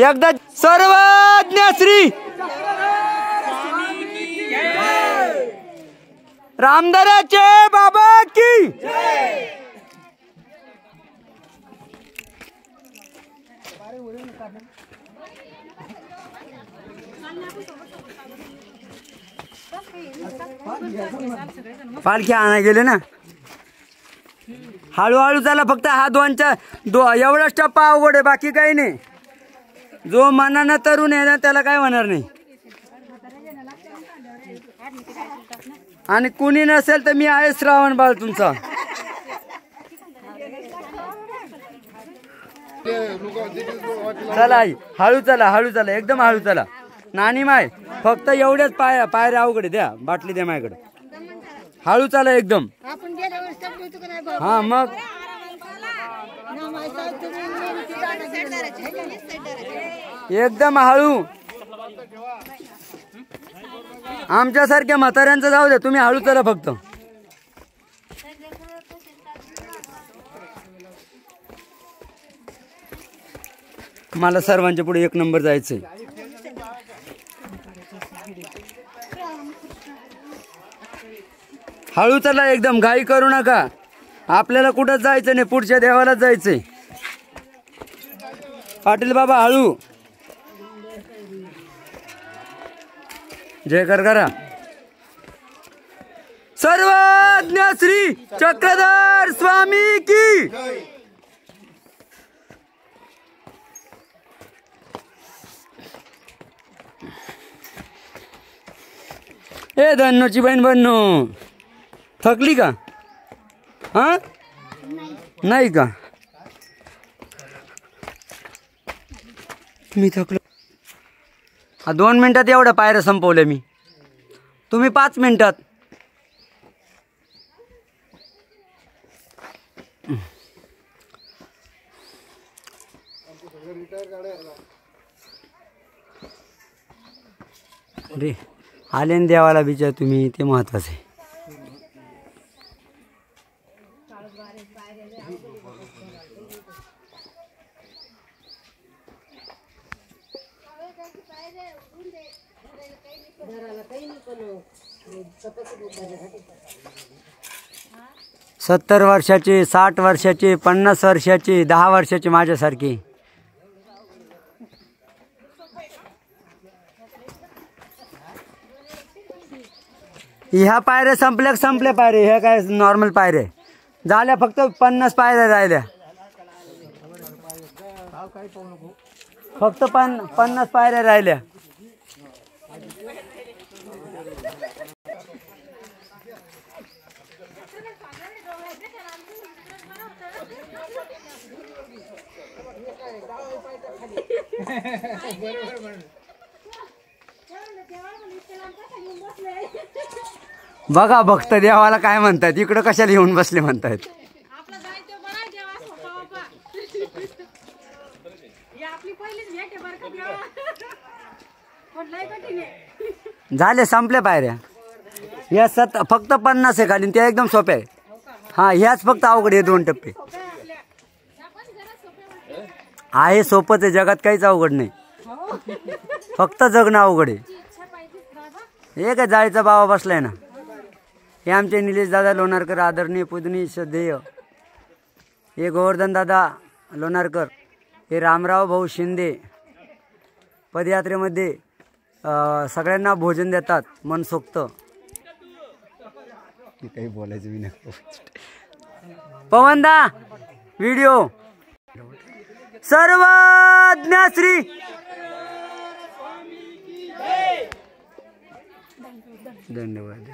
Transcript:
एकदा सर्वज्ञ श्री रामदाराचे बाबा की पालखी आणा गेले ना. हळूहळू चला, फक्त हा दोनच्या एवढाच टप्पा अवघड आहे, बाकी काही नाही. जो मनानं तरुण आहे ना त्याला काय होणार नाही. आणि कुणी नसेल तर मी आहे श्रावण बाळ तुमचा. चला आई, हळू चला, हळू चला, एकदम हळू चला. नानी माय फक्त एवढ्याच पायऱ्या अवघड द्या. बाटली द्या माझ्याकडे. हळू चला एकदम. हा मग एकदम हळू. आमच्यासारख्या म्हाताऱ्यांचं जाऊ द्या, तुम्ही हळू चला फक्त. मला सर्वांच्या पुढे एक नंबर जायचंय. हळू चला एकदम, घाई करू नका. आपल्याला कुठं जायचं नाही, पुढच्या देवालाच जायचंय. पाटील बाबा हळू. जय कर करा. सर्वज्ञ श्री चक्रधर स्वामी की. ए धन्नोची बहीण बननो, थकली का? हा नाही का? मी थकलो. 2 मिनिटात एवढ्या पायऱ्या संपवल्या मी, तुम्ही 5 मिनिटात. अरे आले न देवाला विचार तुम्ही, ते महत्वाचं आहे. सत्तर वर्षाचे, 60 वर्षाचे, 50 वर्षाचे, 10 वर्षाचे माझ्यासारखे. ह्या पायऱ्या संपल्या पायऱ्या. ह्या काय नॉर्मल पायऱ्या झाल्या, फक्त 50 पायऱ्या राहिल्या. फक्त 50 पायऱ्या राहिल्या. बघा भक्त देवाला काय म्हणतात, इकडं कशाला येऊन बसले म्हणतात. झाले, संपल्या पायऱ्या. या फक्त 50 आहे खाली, त्या एकदम सोप्या आहे. हा ह्याच फक्त अवघड आहे. 2 टप्पे आहे, सोपंच आहे. जगात काहीच अवघड नाही, फक्त जगणं अवघड आहे. हे काय जाळीचा बाबा बसलाय ना. हे आमचे निलेश दादा लोणारकर, आदरणीय पूजनीय श्रद्धेय. हे गोवर्धन दादा लोणारकर. हे रामराव भाऊ शिंदे. पदयात्रेमध्ये सगळ्यांना भोजन देतात मनसोक्त. काही बोलायचं मी नाही. पवनदा व्हिडिओ. सर्वज्ञ श्री धन्यवाद.